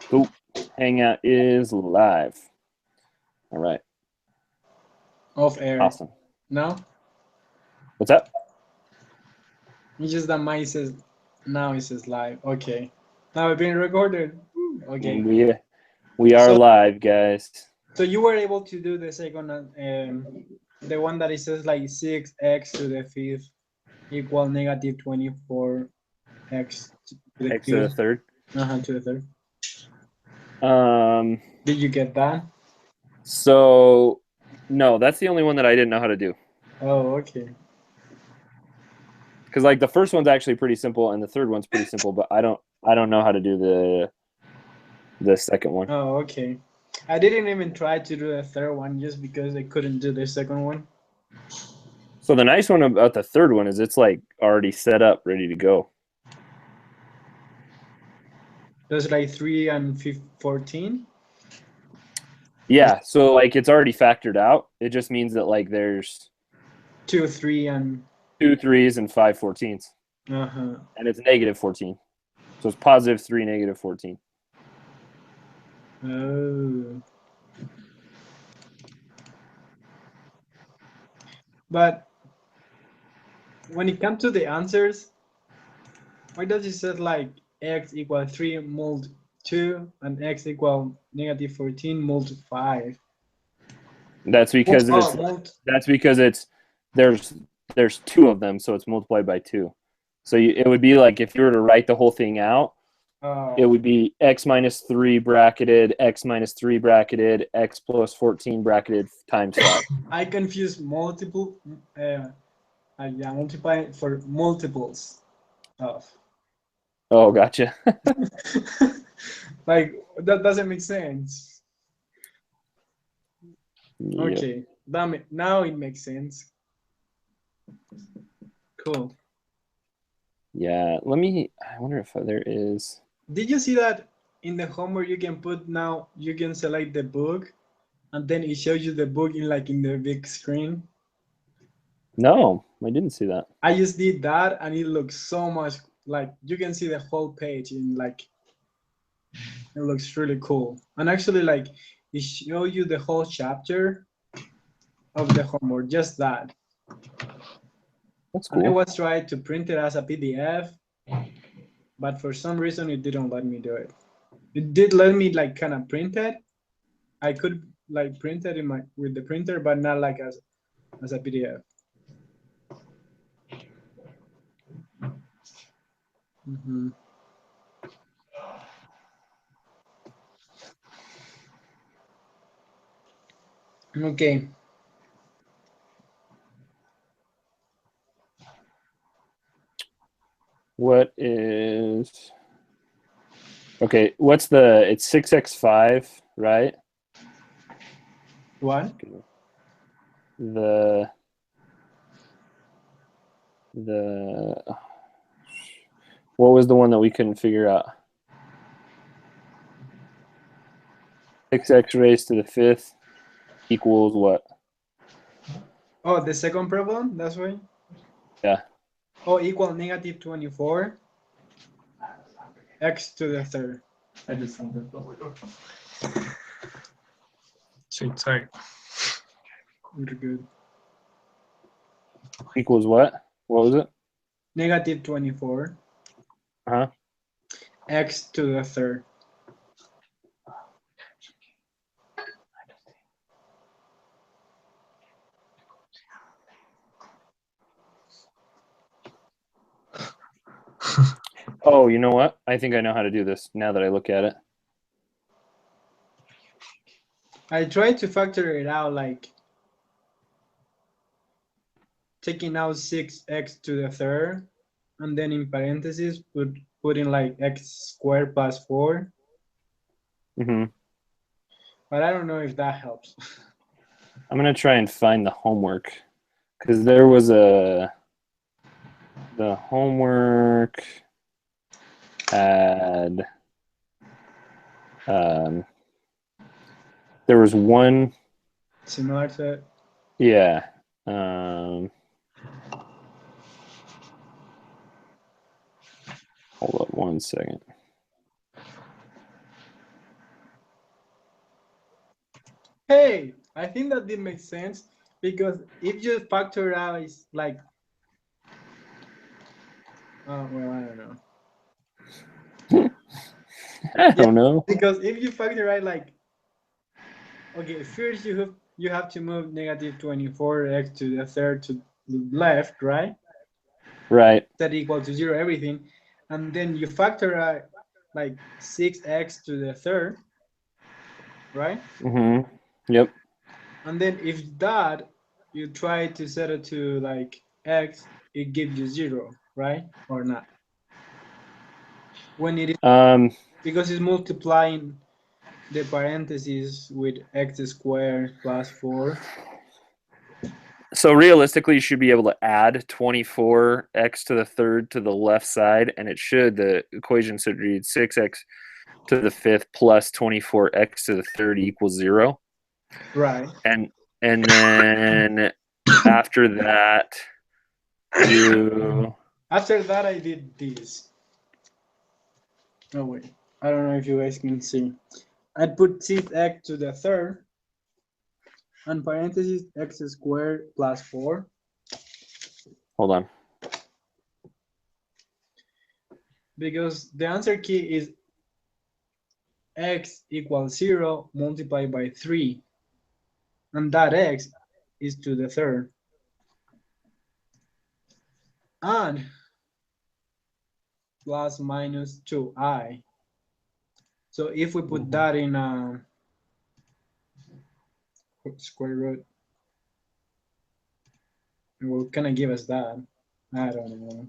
Cool. Hangout is live. All right. Off air. Awesome. No? What's up? It's just that mine says now it says live. Okay. Now it's being recorded. Okay. We are So- live, guys. So you were able to do the second, the one that it says like 6x to the fifth equal negative 24x to the X to the cube. third. To the third. Did you get that? So no, that's the only one that I didn't know how to do. Oh, okay. Because like the first one's actually pretty simple, and the third one's pretty simple, but I don't know how to do the second one. Oh, okay. I didn't even try to do the third one just because I couldn't do the second one. So the nice one about the third one is it's like already set up, ready to go. There's like 3 and 14. Yeah, so like it's already factored out. It just means that like there's 2, 3, and 2 3s and 5 14s. And it's negative 14. So it's positive 3, negative 14. Oh. But when it comes to the answers, why does it say like x equal 3 mult 2 and x equal negative 14 mult 5? That's because there's 2 of them, so it's multiplied by 2. So it would be like if you were to write the whole thing out, it would be x minus 3 bracketed, x minus 3 bracketed, x plus 14 bracketed times 5. I confuse multiple, multiply for multiples of. Oh, gotcha. Like, that doesn't make sense. Yeah. Okay, now it makes sense. Cool. Yeah, I wonder if there is. Did you see that in the homework you can put now, you can select the book and then it shows you the book in the big screen? No, I didn't see that. I just did that and it looks so much like you can see the whole page in it looks really cool. And actually it shows you the whole chapter of the homework, just that. That's cool. And I was trying to print it as a PDF, but for some reason it didn't let me do it. It did let me kind of print it. I could print it with the printer, but not as a PDF. Mm-hmm. Okay. What is... Okay, what's it's 6x5, right? What? The what was the one that we couldn't figure out? 6x raised to the 5th equals what? Oh, the second problem, that's why? Yeah. Oh, equal negative 24 x to the third. I just something. Sweet, sorry. Really good. Equals what? What was it? Negative 24. Uh-huh. X to the third. Oh, you know what? I think I know how to do this now that I look at it. I tried to factor it out taking out 6x to the third, and then in parentheses put in x squared plus 4. Mm-hmm. But I don't know if that helps. I'm gonna try and find the homework because there was the homework had there was one similar to it. Yeah. Hold up one second. Hey, I think that did make sense because if you factorize like, well, I don't know. I Yeah, don't know. because if you factorize like, okay, first you have to move negative 24x to the third to the left, right? Right. That equal to zero, everything, and then you factorize like 6x to the third, right? Mm-hmm. Yep. And then if that you try to set it to like x, it gives you zero, right? Or not? When it is because it's multiplying the parentheses with x squared plus 4. So realistically, you should be able to add 24x to the third to the left side, and the equation should read 6x to the fifth plus 24x to the third equals 0. Right. And then after that, you After that, I did this. Oh wait, I don't know if you guys can see. I put 6x to the third and parentheses x squared plus 4. hold on. Because the answer key is x equals 0 multiplied by 3. And that x is to the third. And plus minus 2i. So if we put that in square root, it will kind of give us that. I don't know.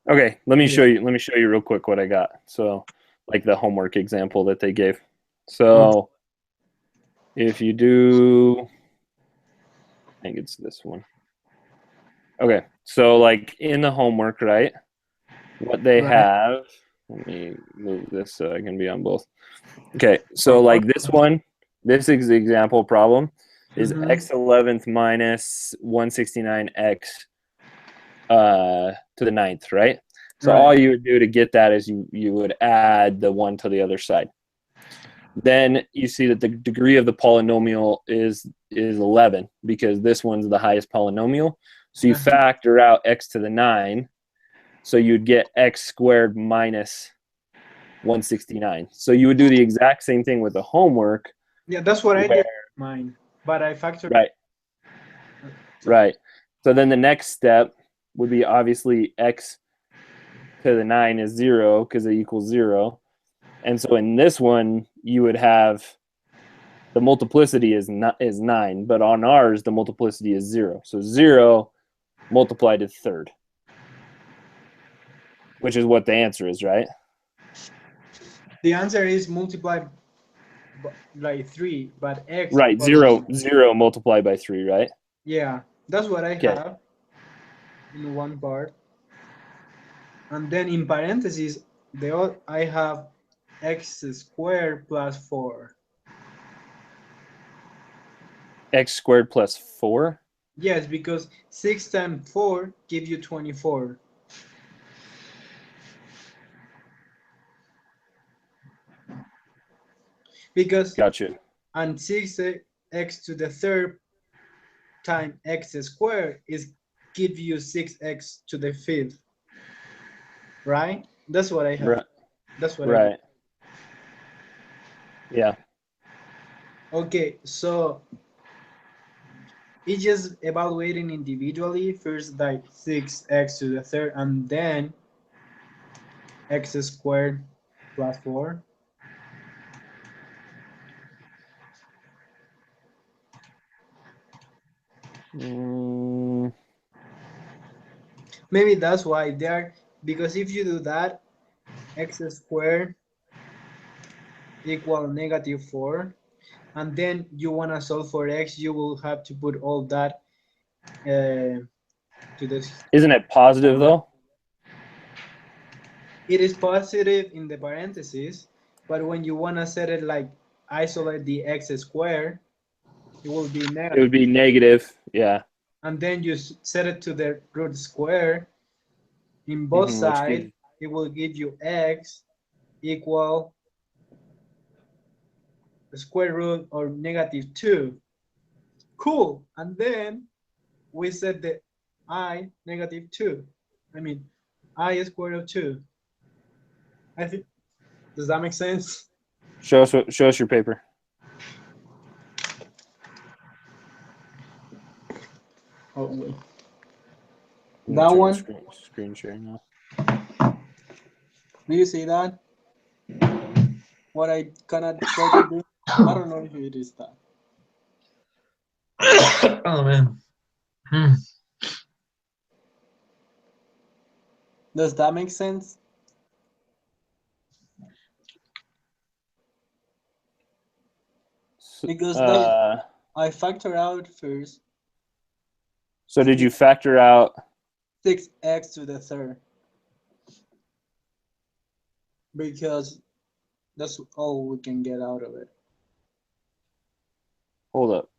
Okay, let me show you real quick what I got. So, like the homework example that they gave. So, if you do, I think it's this one. Okay, so like in the homework, right? What they have, let me move this so I can be on both. Okay, so like this one, this is the example problem is x 11th minus 169x to the 9th, right? So all you would do to get that is you would add the 1 to the other side. Then you see that the degree of the polynomial is 11 because this one's the highest polynomial. So you factor out x to the 9. So you'd get x squared minus 169. So you would do the exact same thing with the homework. Yeah, that's what I did mine, but I factored. Right. Right. So then the next step would be obviously x to the 9 is 0 because it equals 0. And so in this one, you would have the multiplicity is 9, but on ours, the multiplicity is 0. So 0 multiplied to the third, which is what the answer is, right? The answer is multiplied by 3, but x. Right, 0 multiplied by 3, right? Yeah, that's what I have in one part. And then in parentheses, I have x squared plus 4. X squared plus 4? Yes, because 6 times 4 give you 24. Because gotcha. And 6x to the third times x squared is give you 6x to the fifth. Right? That's what I have. Right. That's what I did. Yeah. Okay, so it's just evaluating individually. First, like 6x to the third, and then x squared plus 4. Maybe that's why there, because if you do that, x squared equal negative 4, and then you want to solve for x, you will have to put all that to this. Isn't it positive though? It is positive in the parentheses, but when you want to set it like isolate the x squared, it will be negative. It would be negative, yeah. And then you set it to the root square. In both sides, it will give you x equal square root or -2. Cool. And then we set the I -2. I mean, I square root of 2. I think, does that make sense? Show us your paper. Oh, wait. That one? Screen share now. Do you see that? What I cannot try to do? I don't know if it is that. Oh man. Does that make sense? Because I factor out first. So did you factor out 6x to the third? Because that's all we can get out of it. Hold up.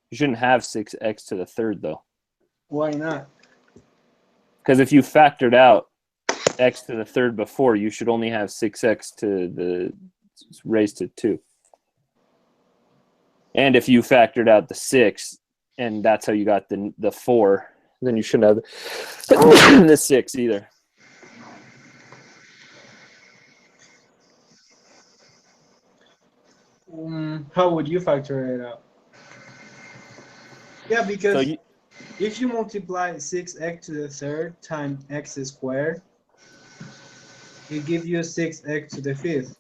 You shouldn't have 6x to the third though. Why not? Because if you factored out x to the third before, you should only have 6x to the raised to 2. And if you factored out the 6, and that's how you got the 4, then you shouldn't have the 6 either. How would you factor it out? Yeah, because if you multiply 6x to the third times x squared, it gives you 6x to the fifth.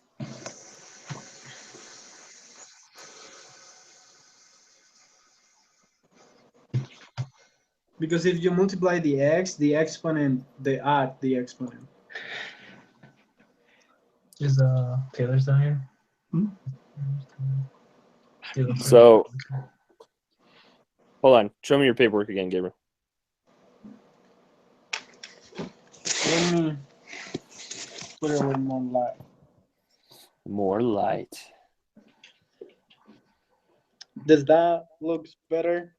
Because if you multiply the exponent, they add the exponent. Is Taylor's down here? So, hold on. Show me your paperwork again, Gabriel. Let me put it with more light. More light. Does that look better?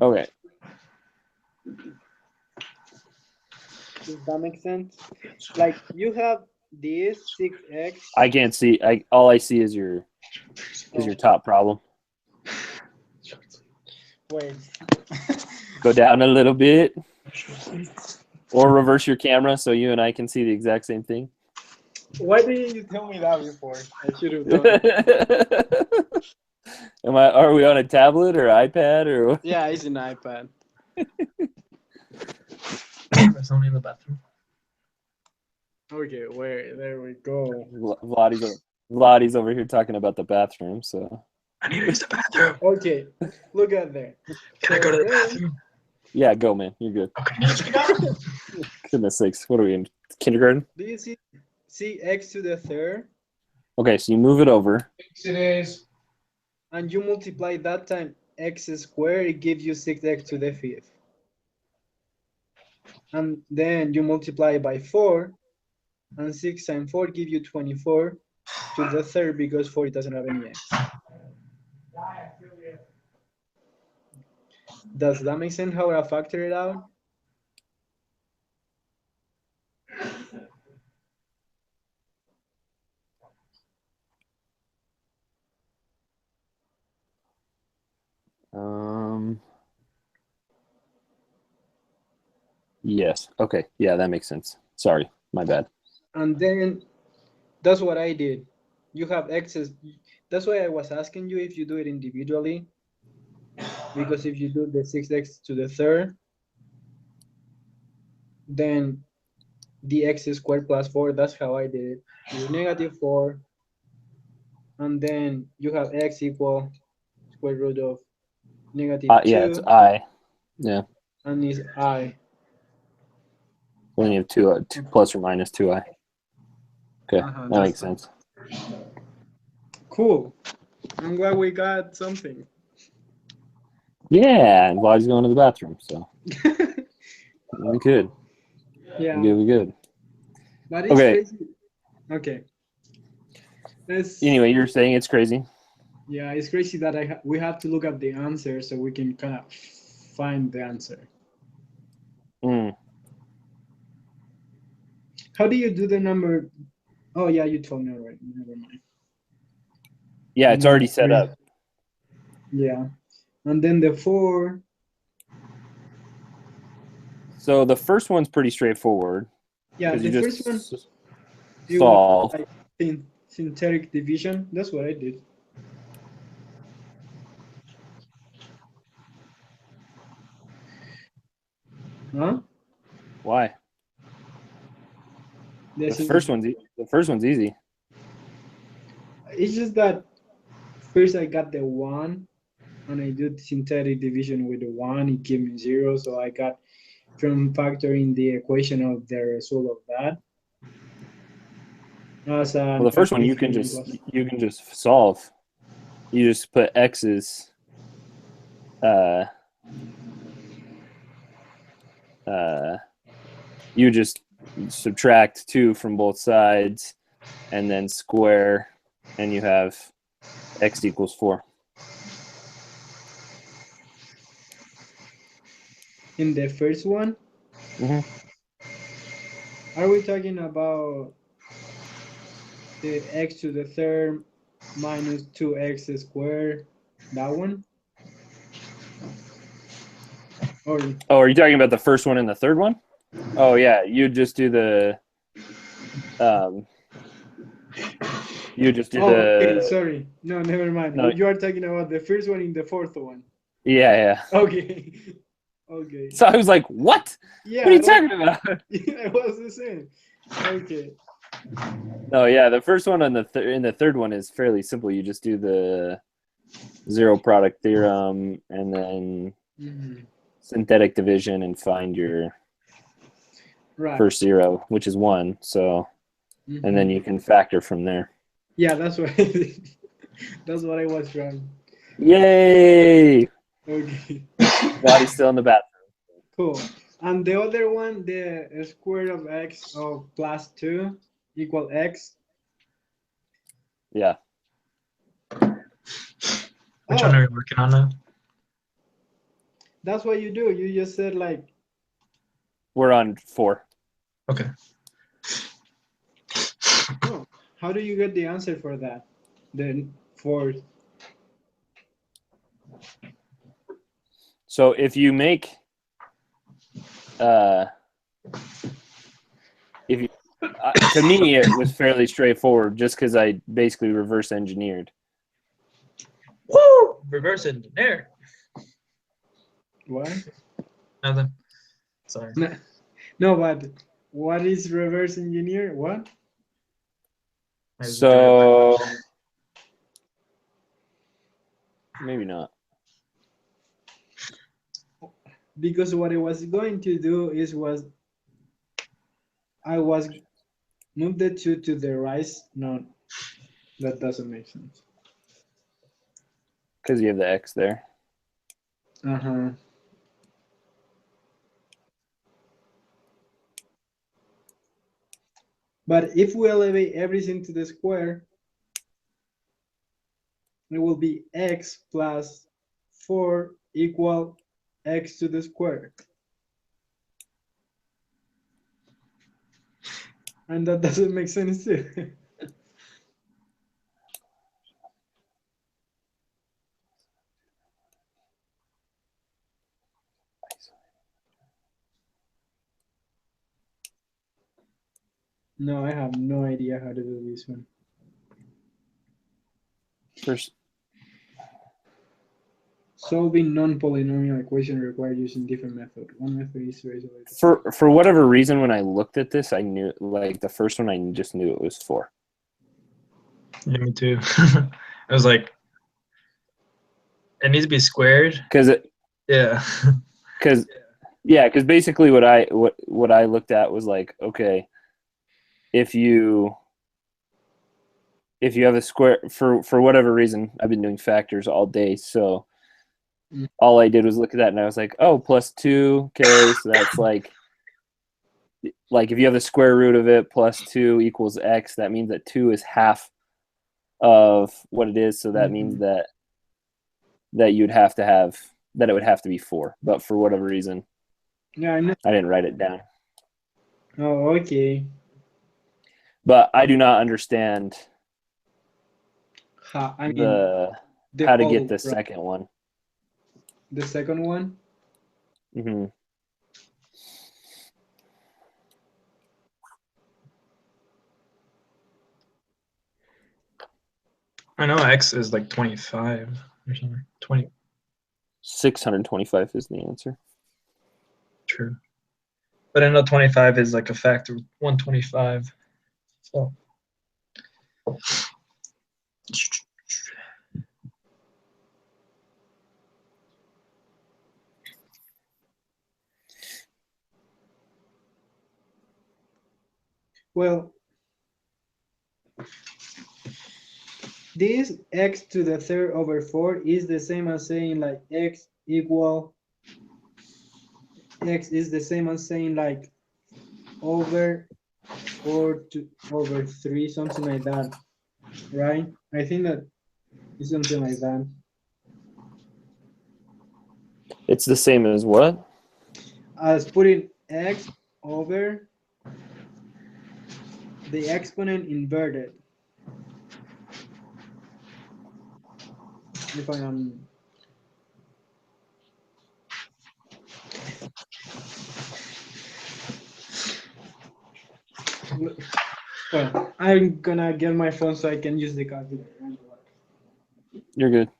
Okay. Does that make sense? Like you have this 6x. I can't see. All I see is your top problem. Wait. Go down a little bit. Or reverse your camera so you and I can see the exact same thing. Why didn't you tell me that before? I should have done it. Are we on a tablet or iPad or? Yeah, it's an iPad. There's only in the bathroom. Okay, wait, there we go. Vladdy's over here talking about the bathroom, so. I need to use the bathroom. Okay, look at there. Can I go to the bathroom? Yeah, go, man. You're good. Okay. Goodness sakes. What are we in? Kindergarten? Do you see x to the third? Okay, so you move it over. It is. And you multiply that time x squared, it gives you 6x to the fifth. And then you multiply by 4, and 6 times 4 give you 24 to the third because 4 doesn't have any x. Does that make sense how I factor it out? Yes. Okay. Yeah, that makes sense. Sorry, my bad. And then that's what I did. You have x's. That's why I was asking you if you do it individually. Because if you do the 6x to the third, then the x squared plus 4, that's how I did it. It's -4. And then you have x equal square root of -2. Yeah, it's I. Yeah. And it's I. When you have 2 plus or minus 2i. Okay, that makes sense. Cool. I'm glad we got something. Yeah, and Vladdy's going to the bathroom, so. We good. Yeah. We good. But it's Okay. crazy. Okay. Anyway, you're saying it's crazy. Yeah, it's crazy that we have to look up the answer so we can kind of find the answer. How do you do the number Oh yeah, you told me already. Never mind. Yeah, it's already set up. Yeah, and then the 4. So the first one's pretty straightforward Yeah, because the you first one just it was solve. like synthetic division. That's what I did. Huh? Why? The first one's easy. It's just that first I got the 1, and I did synthetic division with the 1. It gave me 0, so I got from factoring the equation of the result of that. As Well, the first one you can just solve. You just put x's. You just subtract 2 from both sides, and then square, and you have x equals 4. In the first one, are we talking about the x to the third minus 2x squared? That one? Or Oh, are you talking about the first one and the third one? Oh yeah, you just do the okay, sorry. No, never mind. No. You are talking about the first one in the fourth one. Yeah. Okay. Okay. So I was like, what? Yeah. What are you talking about? Yeah, I was the same. Okay. No, yeah, the first one and the third one is fairly simple. You just do the zero product theorem and then synthetic division and find your first zero, which is 1. So, and then you can factor from there. Yeah, that's what I did. That's what I was trying. Yay! Okay. Body's still in the bathroom. Cool. And the other one, the square of x of plus 2 equal x. Yeah. Which one are you working on now? That's what you do. You just said like. We're on 4. Okay. Oh, how do you get the answer for that? The 4. So if you make, to me it was fairly straightforward, just because I basically reverse engineered. Woo! Reverse engineer. What? Nothing. Sorry. No, but what is reverse engineer? What? So maybe not. Because what I was going to do I was move the 2 to the right. No, that doesn't make sense. Because you have the x there. But if we elevate everything to the square, it will be x plus 4 equal x to the square. And that doesn't make sense too. No, I have no idea how to do this one. First, solving non-polynomial equation requires using different method. One method is to isolate. For whatever reason, when I looked at this, I knew, like the first one, I just knew it was 4. Yeah, me too. I was like, it needs to be squared. Because because basically what I looked at was like, okay, if you have a square, for whatever reason, I've been doing factors all day, so all I did was look at that and I was like, oh, plus 2, okay, so that's like if you have the square root of it, plus 2 equals x, that means that 2 is half of what it is, so that means that you'd have to have, that it would have to be 4, but for whatever reason, yeah, I know. I didn't write it down. Oh, okay. but I do not understand I mean, how to get whole- the second one. The second one. Mm-hmm. I know x is like 25 or something. 20. 625 is the answer. True. But I know 25 is like a factor of 125. So. Well, this x to the third over 4 is the same as saying like x equal x is the same as saying like over 4 to over 3, something like that, right? I think that is something like that. It's the same as what? As putting x over the exponent inverted. If I am well, I'm gonna get my phone so I can use the calculator. You're good.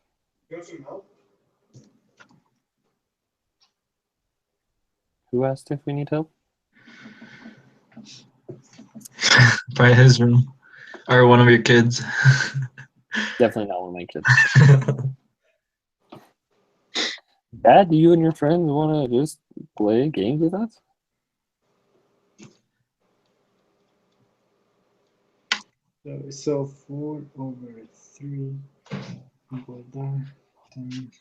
Who asked if we need help? By his room. Or one of your kids. Definitely not one of my kids. Dad, do you and your friends want to just play games with us? So 4 over 3 equal that times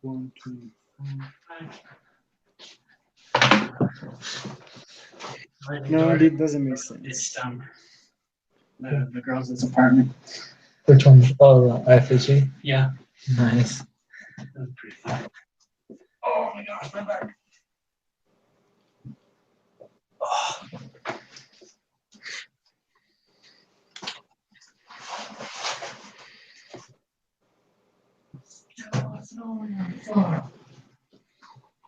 125. No, it doesn't make sense. It's the girls' apartment. Which one? Oh, IFHE? Yeah. Nice. That was pretty fun. Oh my gosh, my back.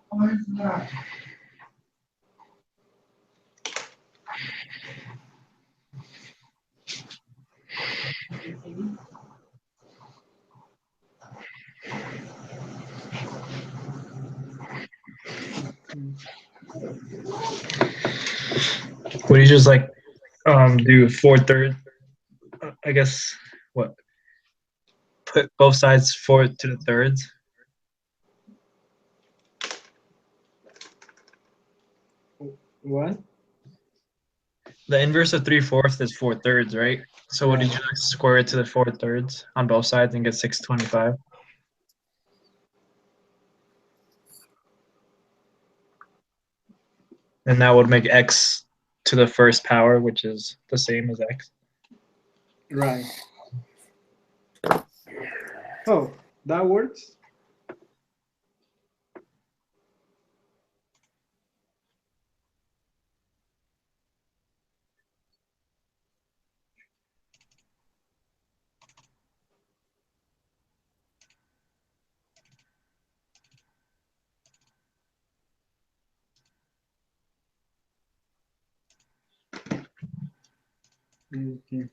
Why is that? Would you just like do 4/3? I guess what? Put both sides 4 to the thirds. What? The inverse of 3/4 is 4/3, right? So what did you like, square it to the 4/3 on both sides and get 625? And that would make x to the first power, which is the same as x. Right. Oh, that works? Okay.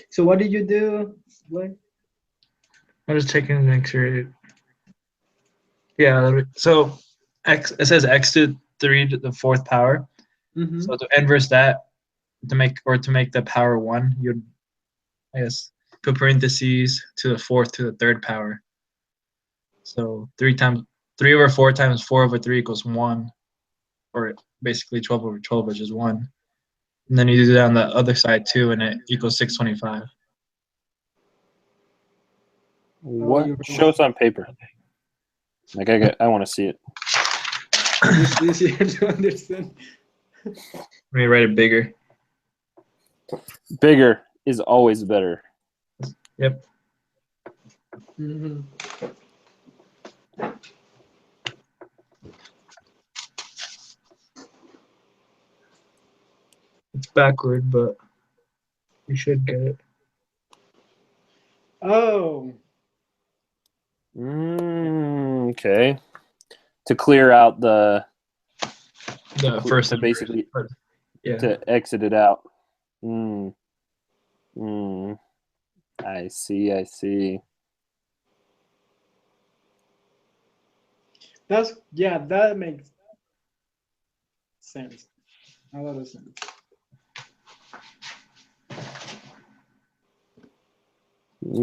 So what did you do? Like, I'm just checking to make sure. Yeah, so x, it says x to 3 to the fourth power. mm-hmm. So to inverse that, to make the power 1, you'd, I guess, put parentheses to the fourth to the third power. So 3 over 4 times 4 over 3 equals 1, or basically 12 over 12, which is 1. And then you do that on the other side too, and it equals 625. What? Show us on paper. Like I want to see it. It's easier to understand. Let me write it bigger. Bigger is always better. Yep. Mm-hmm. It's backward, but You should get it. Oh, Okay. To clear out the First to number. basically Yeah. to exit it out. I see. I see. that makes sense. A lot of sense.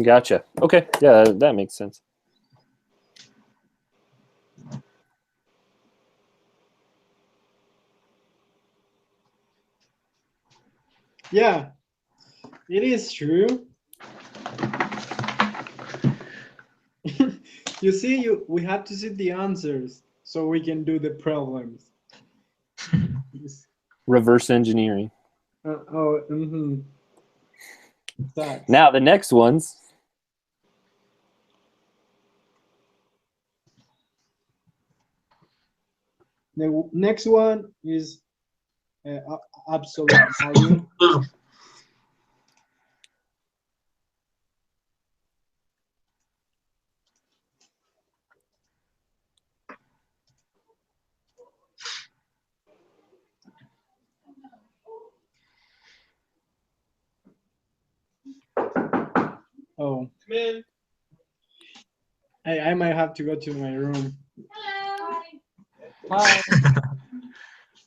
Gotcha. Okay. Yeah, that makes sense. Yeah, it is true. You see, we have to see the answers so we can do the problems. Reverse engineering. Sucks. Now the next ones. The next one is absolute value. Oh, man. I might have to go to my room. Hello. Hi.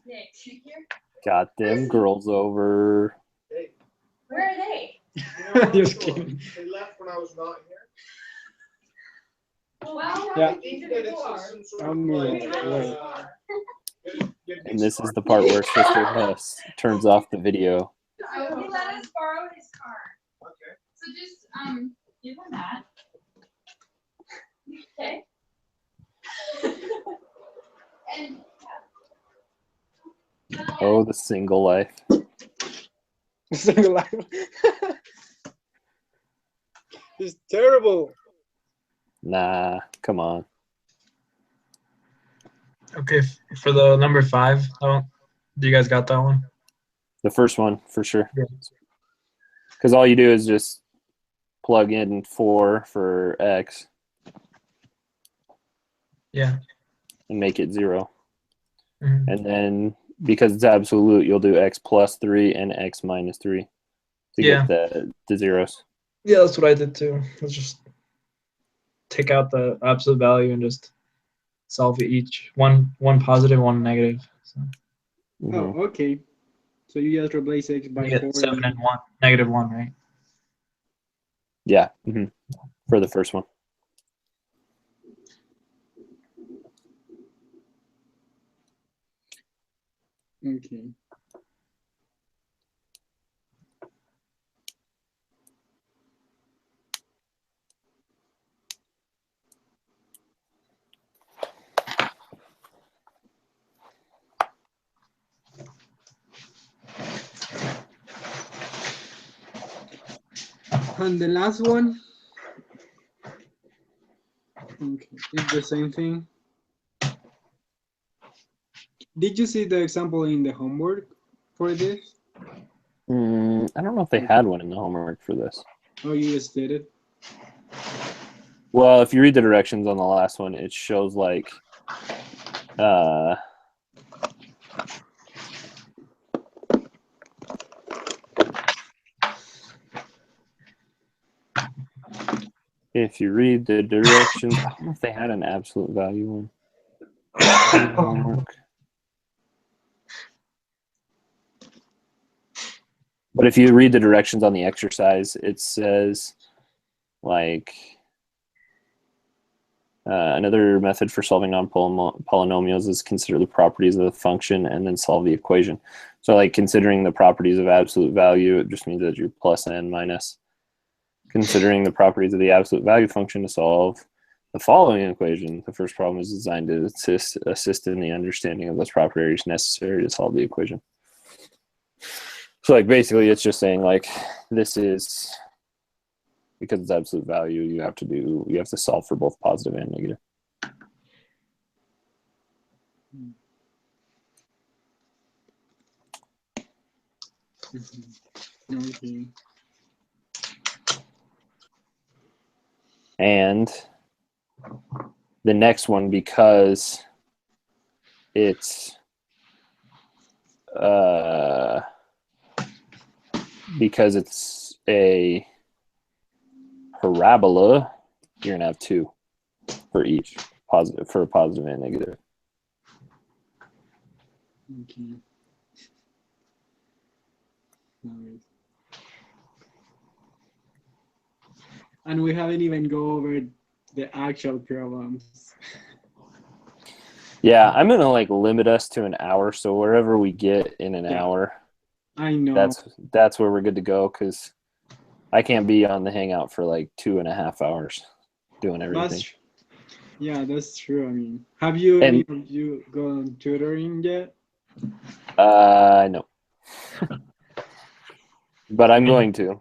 Nick, you here? Got them girls over. Where are they? Just kidding. They left when I was not here. Well, Yeah. into the car. And this is the part where Sister Hess turns off the video. So he let us borrow his car. Okay. So just give him that. Okay. And Oh, the single life. Single life. It's terrible. Nah, come on. Okay, for the number 5, do you guys got that one? The first one for sure. Yeah. Because all you do is just plug in 4 for x. Yeah. And make it 0. Mhm. And then because it's absolute, you'll do x plus 3 and x minus 3 to Yeah. get the zeros. Yeah, that's what I did too. Let's just take out the absolute value and just solve each one positive, one negative. So Mhm. Oh, okay. So you just replace x by you 4. get 7 and 1, negative 1, right? Yeah, for the first one. Okay. And the last one, okay, it's the same thing. Did you see the example in the homework for this? I don't know if they had one in the homework for this. Oh, you just did it? Well, if you read the directions on the last one, it shows like if you read the directions, I don't know if they had an absolute value one in the homework. But if you read the directions on the exercise, it says like another method for solving non-polynomials is consider the properties of the function and then solve the equation. So like considering the properties of absolute value, it just means that you're plus and minus. Considering the properties of the absolute value function to solve the following equation. The first problem is designed to assist in the understanding of those properties necessary to solve the equation. So like basically it's just saying like this is, because it's absolute value, you have to solve for both positive and negative. Okay. And the next one, because it's a parabola, you're gonna have 2 for each positive, for a positive and negative. Okay. Alright. And we haven't even go over the actual problems. Yeah, I'm gonna like limit us to an hour, so wherever we get in an Yeah. hour, I know. that's where we're good to go, because I can't be on the hangout for like 2.5 hours doing everything. That's true. I mean, have you And- any of you gone tutoring yet? No. But I'm going to.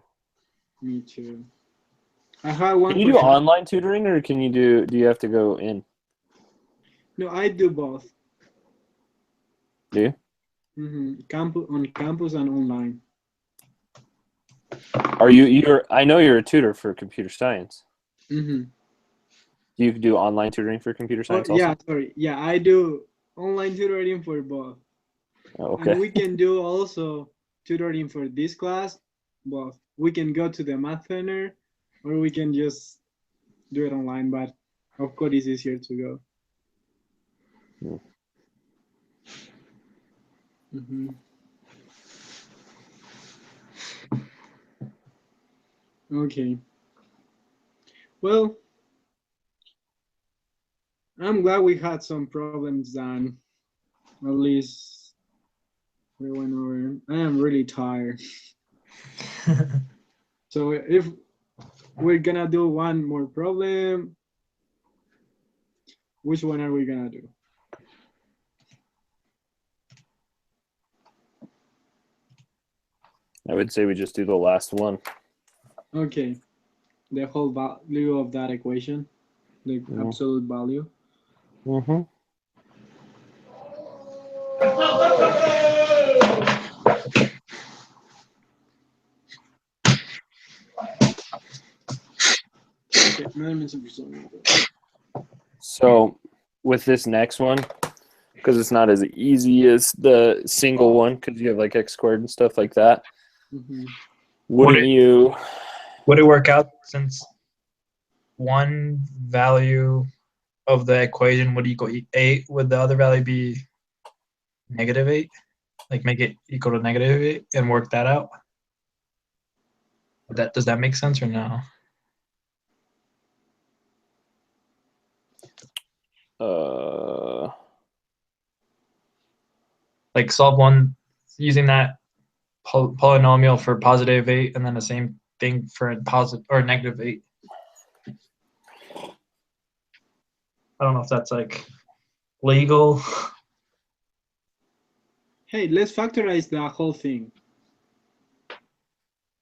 Me too. I had one. Can you do online tutoring, or do you have to go in? No, I do both. Do you? On campus and online. Are you're I know you're a tutor for computer science. Mm-hmm. Do you do online tutoring for computer science yeah, also? sorry. Yeah, I do online tutoring for both. Oh, And okay. we can do also tutoring for this class, both. We can go to the math center, or we can just do it online, but of course it's easier to go. Okay. Well, I'm glad we had some problems done. At least we went over. I am really tired. So if we're gonna do one more problem, which one are we gonna do? I would say we just do the last one. Okay. The whole value of that equation, the absolute value. Mm-hmm. Okay. So with this next one, because it's not as easy as the single one, because you have like x squared and stuff like that, wouldn't you? Would it work out since one value of the equation would equal 8? Would the other value be -8? Like make it equal to -8 and work that out? Does that make sense or no? Like solve one using that polynomial for +8, and then the same thing for positive or -8. I don't know if that's like legal. Hey, let's factorize the whole thing.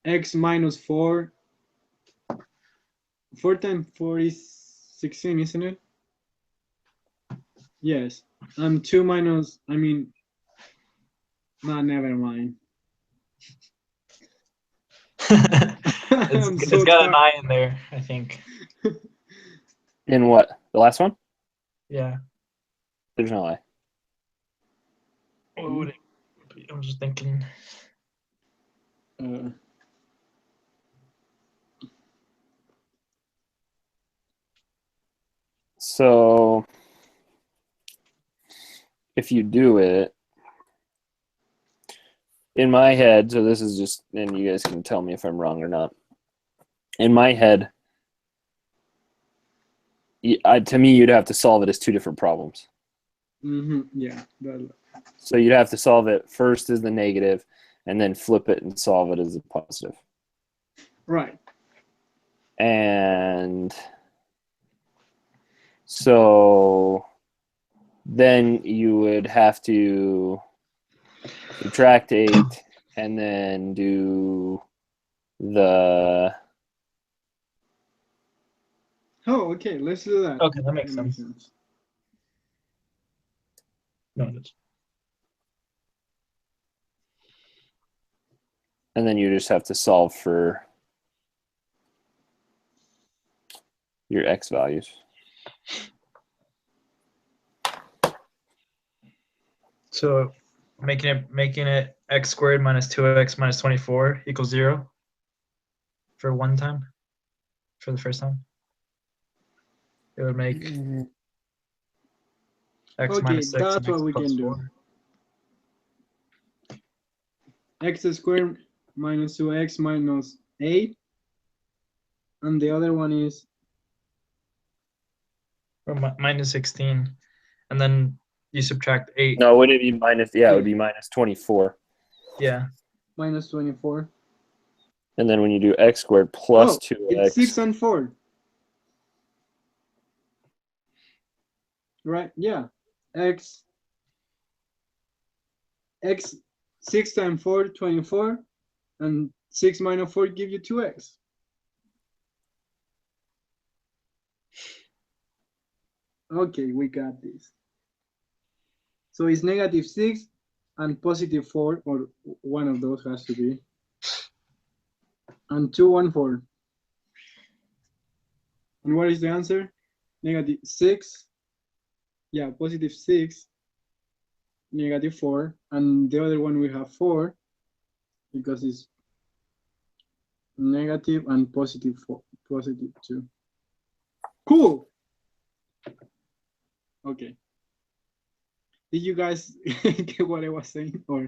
X minus 4. 4 times 4 is 16, isn't it? Yes. 2 minus, nah, never mind. It's got an I in there, I think. In what? The last one? Yeah. There's no I. What would it be? I'm just thinking. So if you do it, in my head, so this is just, and you guys can tell me if I'm wrong or not. In my head, to me, you'd have to solve it as 2 different problems. Yeah. So you'd have to solve it first as the negative, and then flip it and solve it as a positive. Right. And so then you would have to subtract 8 and then do the... Oh, okay. Let's do that. Okay, that makes sense. No, and then you just have to solve for your x values. So making it x squared minus 2x minus 24 equals 0 for one time, for the first time. It would make x Okay, minus 6 that's and what x we plus can do. 4. X squared minus 2x minus 8. And the other one is Or minus 16. And then you subtract 8. No, would it be minus? Yeah, it would be minus 24. Yeah. minus 24. And then when you do x squared plus Oh, it's 6 and 4. Right? Yeah. X 6 times 4, 24. And 6 minus 4 give you 2x. Okay, we got this. So it's negative 6 and positive 4, or one of those has to be. And 2 and 4. And what is the answer? Negative 6. Yeah, positive 6, negative 4. And the other one we have 4 because it's negative and positive 4, positive 2. Cool. Okay. Did you guys get what I was saying? Or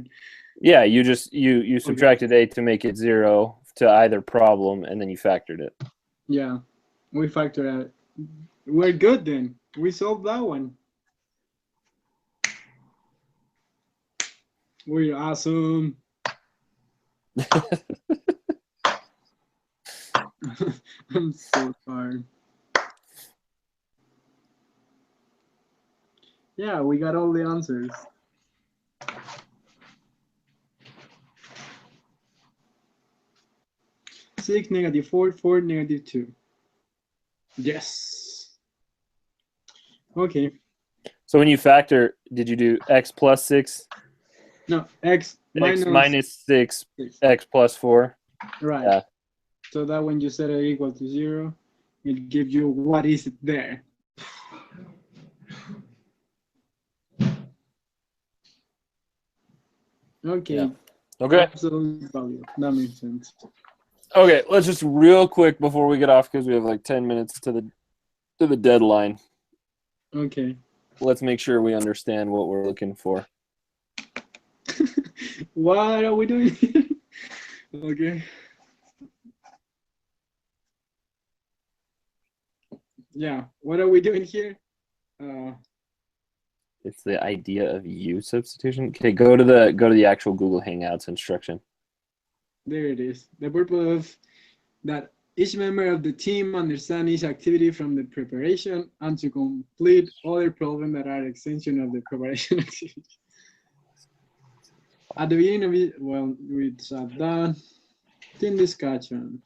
Yeah, you just you subtracted 8 to make it 0 to either problem, and then you factored it. yeah, we factored out. We're good then. We solved that one. We're awesome. I'm so tired. Yeah, we got all the answers. Six, negative 4, 4, negative 2. Yes. Okay. So when you factor, did you do x plus 6, No, x minus 6, 6. x plus 4? Right. Yeah. So that when you set it equal to 0, it gives you what is it there. Okay. Yeah. Okay. Absolute value. That makes sense. Okay, let's just real quick before we get off, because we have like 10 minutes to the deadline. Okay. Let's make sure we understand what we're looking for. What are we doing? Okay. Yeah. What are we doing here? It's the idea of U substitution. Okay, go to the actual Google Hangouts instruction. There it is. The purpose of that each member of the team understand each activity from the preparation and to complete other problems that are extension of the preparation activity. At the beginning of it, well, we sat down. Team discussion.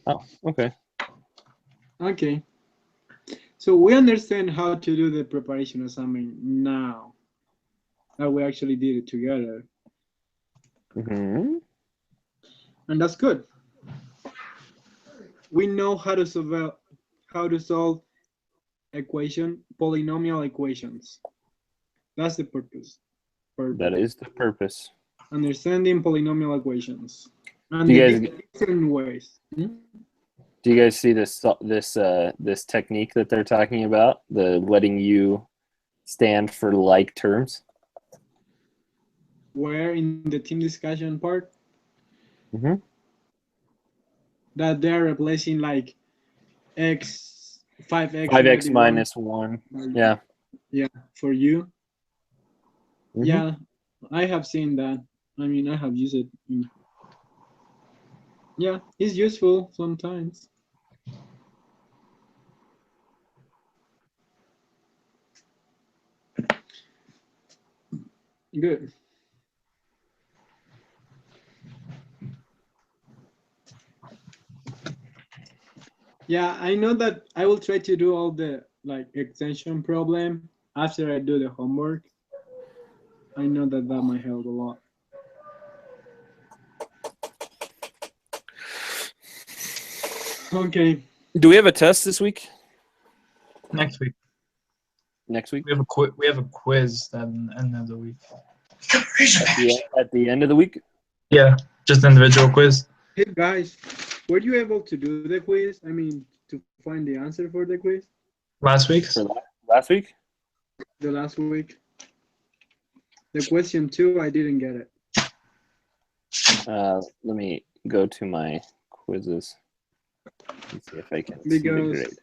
Oh, okay. Okay. So we understand how to do the preparation assignment now that we actually did it together. Mm-hmm. And that's good. We know how to solve polynomial equations. That's the purpose. That is the purpose. Understanding polynomial equations. And Do you the guys- different ways. Do you guys see this technique that they're talking about? The letting U stand for like terms? Where in the team discussion part? Mm-hmm. That they're replacing like 5x 5x minus 1. Yeah. Yeah, for you. Mm-hmm. Yeah, I have seen that. I mean, I have used it. Yeah, it's useful sometimes. Good. Yeah, I know that I will try to do all the like extension problem after I do the homework. I know that might help a lot. Okay. Do we have a test this week? Next week Next week? we have a quiz at the end of the week. At the end of the week? Yeah, just individual quiz. Hey guys, were you able to do the quiz? I mean, to find the answer for the quiz Last week's. For last week? the last week? The question 2, I didn't get it. Let me go to my quizzes and see if I can see the Because grade.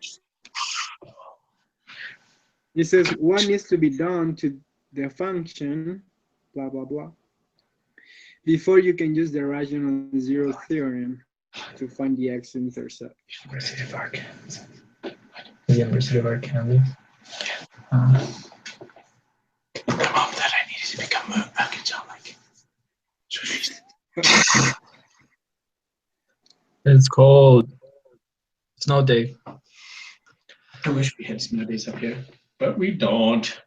it says what needs to be done to the function, blah, blah, blah, before you can use the rational zero theorem to find the x-intercept. University of Arkansas. The University of Arkansas. Mom, that I needed to become a Arkansas like. It's cold. Snow day. I wish we had snow days up here, but we don't.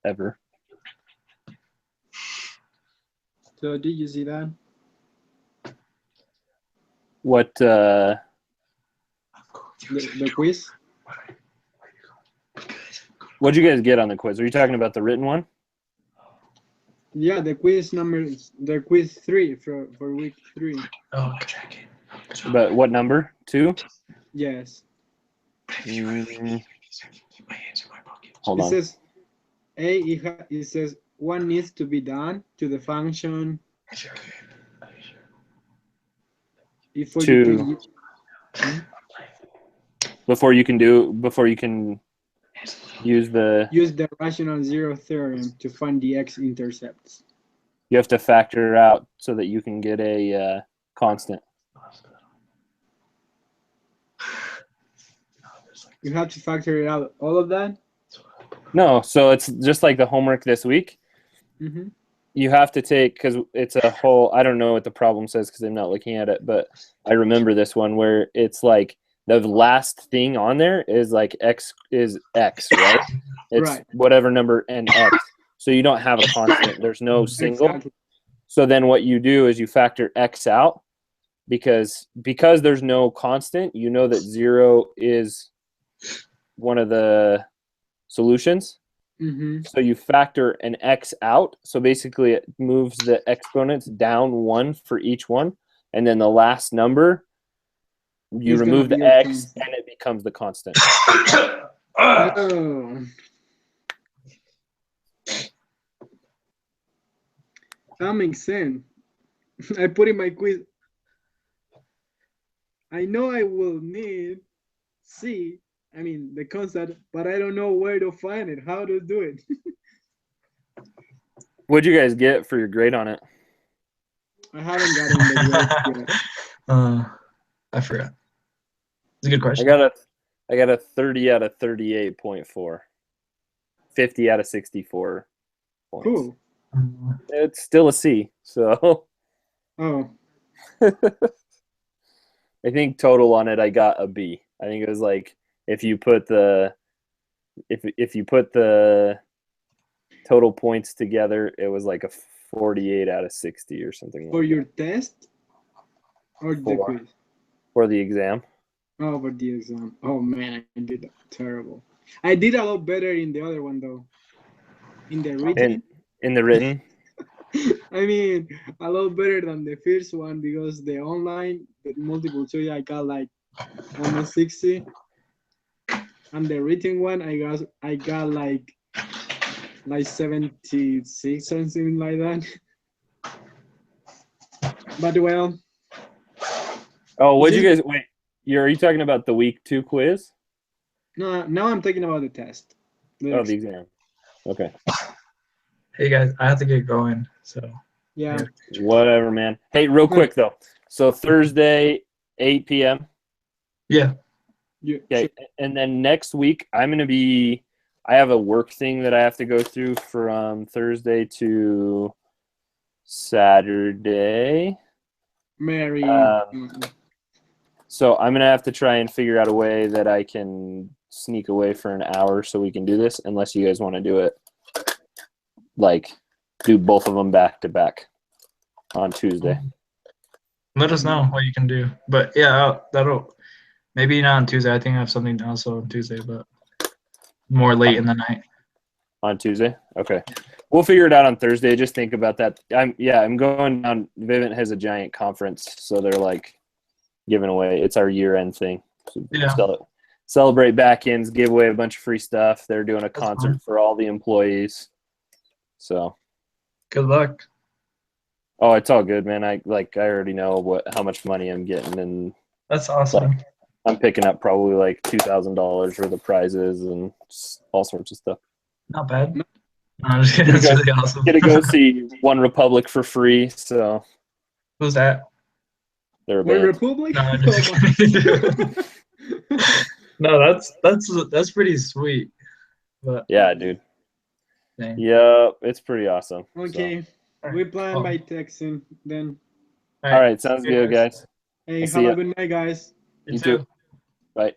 Ever. So did you see that? What The quiz? what'd you guys get on the quiz? Are you talking about the written one? Yeah, the quiz 3 for week 3. Oh, But what number? 2? Yes. Hold It on. says it says what needs to be done to the function before To- you can Before you can use use the rational zero theorem to find the x-intercepts. you have to factor it out so that you can get a constant. You have to factor it out, all of that. No, so it's just like the homework this week. Mm-hmm. You have to take, because it's a whole, I don't know what the problem says because I'm not looking at it, but I remember this one where it's like the last thing on there is like x is x, right? It's Right. whatever number and x. So you don't have a constant. There's no single. Exactly. So then what you do is you factor x out because there's no constant, you know that 0 is one of the solutions. Mm-hmm. So you factor an x out. So basically it moves the exponents down 1 for each one. And then the last number, you It's gonna remove be the a x constant. and it becomes the constant. Oh. That makes sense. I put in my quiz. I know I will need the constant, but I don't know where to find it, how to do it. What'd you guys get for your grade on it? I haven't gotten the grades yet. I forgot. It's a good question. I got a 30 out of 38.4. 50 out of 64 points. Cool. It's still a C, so Oh, I think total on it I got a B. I think it was like if you put the total points together, it was like a 48 out of 60 or something for like your test or the For- quiz? for the exam. Oh, for the exam. Oh man, I did terrible. I did a lot better in the other one though. In the written. In the written, I mean, a lot better than the first one because the online, the multiple choice, I got like almost 60, and the written one, I got like 76 or something like that. But well, oh, what'd you guys wait? Are you talking about the week 2 quiz? no, now I'm talking about the test. Oh, the exam. Okay. Hey guys, I have to get going. So Yeah. Whatever, man. Hey, real quick though. So Thursday, 8 p.m. yeah. Okay, and then next week I have a work thing that I have to go through from Thursday to Saturday. Mary. So I'm gonna have to try and figure out a way that I can sneak away for an hour so we can do this, unless you guys want to do it. Like, do both of them back to back. on Tuesday. Let us know what you can do. But yeah, that'll maybe not on Tuesday. I think I have something also on Tuesday, but more late in the night. On Tuesday? Okay. We'll figure it out on Thursday. Just think about that. I'm going down. Vivint has a giant conference, so they're like giving away. It's our year-end thing. So Yeah. Celebrate back-ends, give away a bunch of free stuff. They're doing a concert fun. for all the employees. So Good luck. oh, it's all good, man. I already know how much money I'm getting, and That's awesome. I'm picking up probably like $2,000 worth of prizes and just all sorts of stuff. Not bad. No, I'm just kidding. That's really awesome. Get to go see One Republic for free. So Who's that? they're a One band. Republic? No, I'm just kidding. No, that's pretty sweet. But Yeah, dude. dang. Yeah, it's pretty awesome. Okay. So. We plan Cool. by texting then. All right, sounds good, guys. Hey, I'll see have ya. a good night, guys. You You too. too. Bye.